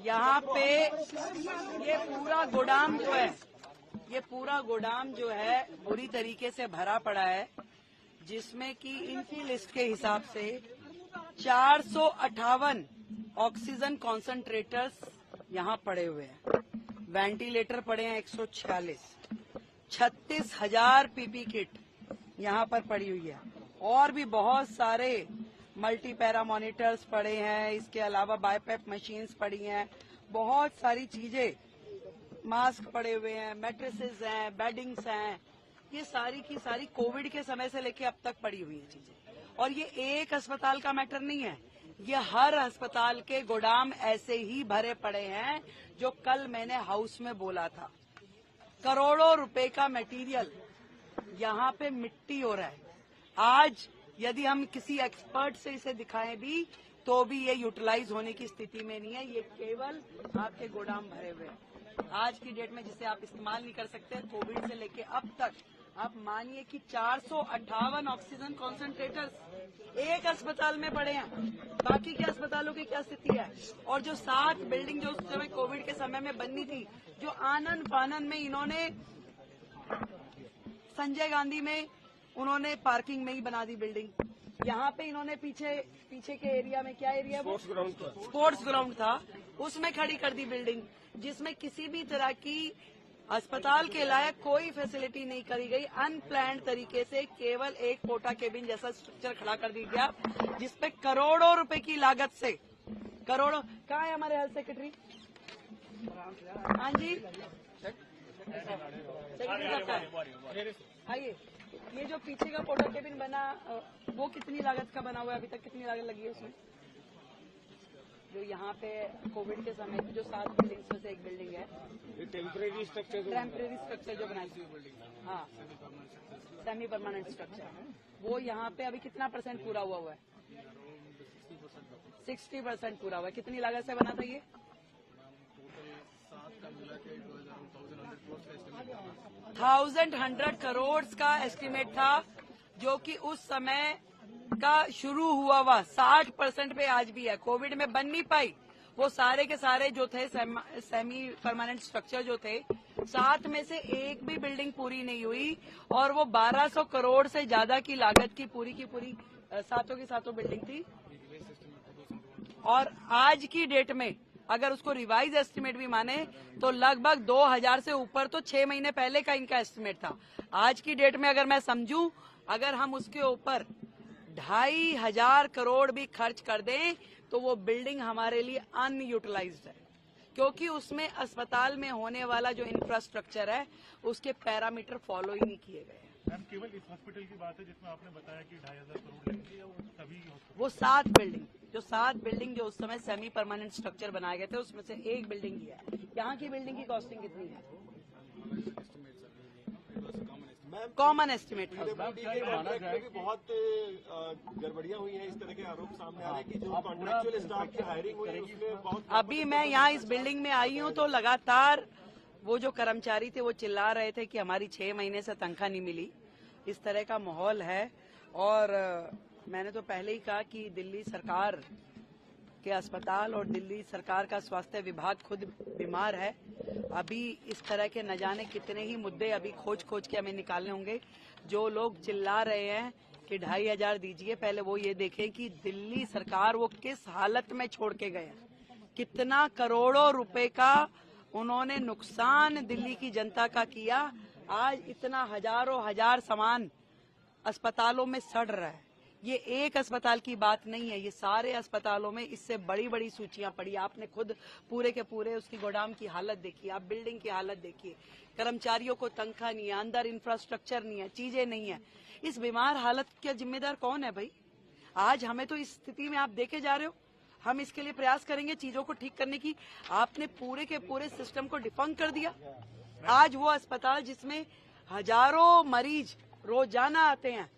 यहाँ पे ये पूरा गोदाम जो है, ये पूरा गोदाम जो है बुरी तरीके से भरा पड़ा है, जिसमें कि इनकी लिस्ट के हिसाब से 458 ऑक्सीजन कॉन्सेंट्रेटर्स यहाँ पड़े हुए हैं, वेंटिलेटर पड़े हैं 146, 36,000 पीपी किट यहाँ पर पड़ी हुई है, और भी बहुत सारे मल्टी पैरा मॉनिटर्स पड़े हैं। इसके अलावा बाईपैप मशीन्स पड़ी हैं, बहुत सारी चीजें, मास्क पड़े हुए हैं, मैट्रेसेस हैं, बेडिंग्स हैं, ये सारी की सारी कोविड के समय से लेके अब तक पड़ी हुई है चीजें। और ये एक अस्पताल का मैटर नहीं है, ये हर अस्पताल के गोदाम ऐसे ही भरे पड़े हैं, जो कल मैंने हाउस में बोला था। करोड़ों रुपए का मटेरियल यहाँ पे मिट्टी हो रहा है। आज यदि हम किसी एक्सपर्ट से इसे दिखाएं भी तो भी ये यूटिलाइज होने की स्थिति में नहीं है, ये केवल आपके गोदाम भरे हुए हैं। आज की डेट में जिसे आप इस्तेमाल नहीं कर सकते, कोविड से लेके अब तक आप मानिए कि 458 ऑक्सीजन कॉन्सेंट्रेटर्स एक अस्पताल में पड़े हैं। बाकी के अस्पतालों की क्या स्थिति है? और जो 7 बिल्डिंग जो उस समय कोविड के समय में बननी थी, जो आनन फानन में इन्होंने संजय गांधी में उन्होंने पार्किंग में ही बना दी बिल्डिंग। यहाँ पे इन्होंने पीछे के एरिया में, क्या एरिया है वो? स्पोर्ट्स ग्राउंड था, उसमें खड़ी कर दी बिल्डिंग, जिसमें किसी भी तरह की अस्पताल के लायक कोई फैसिलिटी नहीं करी गई। अनप्लान्ड तरीके से केवल एक पोटा केबिन जैसा स्ट्रक्चर खड़ा कर दिया गया, जिसपे करोड़ों रुपए की लागत से करोड़ों। कहाँ है हमारे हेल्थ सेक्रेटरी? हाँ जी, सेक्रेटरी साहब आइए। ये जो पीछे का पोटा केबिन बना, वो कितनी लागत का बना हुआ है? अभी तक कितनी लागत लगी है उसमें? जो यहाँ पे कोविड के समय में जो 7 बिल्डिंग्स में से एक बिल्डिंग है, टेम्परेरी स्ट्रक्चर जो बनाई थी, हाँ, सेमी परमानेंट स्ट्रक्चर, वो यहाँ पे अभी कितना % पूरा हुआ है? 60% पूरा हुआ है। कितनी लागत से बना था ये? 1,100 करोड़ का एस्टिमेट था, जो कि उस समय का शुरू हुआ 60% पे आज भी है। कोविड में बन नहीं पाई, वो सारे के सारे जो थे सेमी परमानेंट स्ट्रक्चर जो थे, 7 में से एक भी बिल्डिंग पूरी नहीं हुई, और वो 1200 करोड़ से ज्यादा की लागत की पूरी 7 बिल्डिंग थी। और आज की डेट में अगर उसको रिवाइज एस्टिमेट भी माने तो लगभग 2000 से ऊपर तो 6 महीने पहले का इनका एस्टिमेट था। आज की डेट में अगर मैं समझूं, अगर हम उसके ऊपर 2,500 करोड़ भी खर्च कर दें तो वो बिल्डिंग हमारे लिए अनयूटिलाइज्ड है, क्योंकि उसमें अस्पताल में होने वाला जो इंफ्रास्ट्रक्चर है उसके पैरामीटर फॉलो ही नहीं किए गए। मैम, केवल इस हॉस्पिटल की बात है जिसमें आपने बताया कि 2,500 करोड़ लगेंगे, या वो सभी? वो 7 बिल्डिंग जो उस समय सेमी परमानेंट स्ट्रक्चर बनाए गए थे, उसमें से एक बिल्डिंग ही है। यहाँ की बिल्डिंग की कॉस्टिंग कितनी है? कॉमन एस्टिमेट था। बहुत गड़बड़ियां हुई हैं, इस तरह के आरोप सामने आ रहे हैं कि जो कॉन्ट्रैक्चुअल स्टाफ की हायरिंग हुई है उसमें बहुत। अभी मैं यहाँ इस बिल्डिंग में आई हूँ तो लगातार वो जो कर्मचारी थे वो चिल्ला रहे थे कि हमारी 6 महीने से तनख्वाह नहीं मिली। इस तरह का माहौल है, और मैंने तो पहले ही कहा कि दिल्ली सरकार के अस्पताल और दिल्ली सरकार का स्वास्थ्य विभाग खुद बीमार है। अभी इस तरह के न जाने कितने ही मुद्दे अभी खोज के हमें निकालने होंगे। जो लोग चिल्ला रहे हैं कि 2,500 दीजिए, पहले वो ये देखें कि दिल्ली सरकार वो किस हालत में छोड़ के गए, कितना करोड़ों रुपए का उन्होंने नुकसान दिल्ली की जनता का किया। आज इतना हजारों हजार सामान अस्पतालों में सड़ रहा है। ये एक अस्पताल की बात नहीं है, ये सारे अस्पतालों में इससे बड़ी बड़ी सूचियां पड़ी। आपने खुद पूरे के पूरे उसकी गोदाम की हालत देखी, आप बिल्डिंग की हालत देखिए, कर्मचारियों को तनख्वाह नहीं है, अंदर इंफ्रास्ट्रक्चर नहीं है, चीजें नहीं है। इस बीमार हालत का जिम्मेदार कौन है भाई? आज हमें तो इस स्थिति में आप देखे जा रहे हो। हम इसके लिए प्रयास करेंगे चीजों को ठीक करने की। आपने पूरे के पूरे सिस्टम को डिफंक कर दिया। आज वो अस्पताल जिसमें हजारों मरीज रोजाना आते हैं,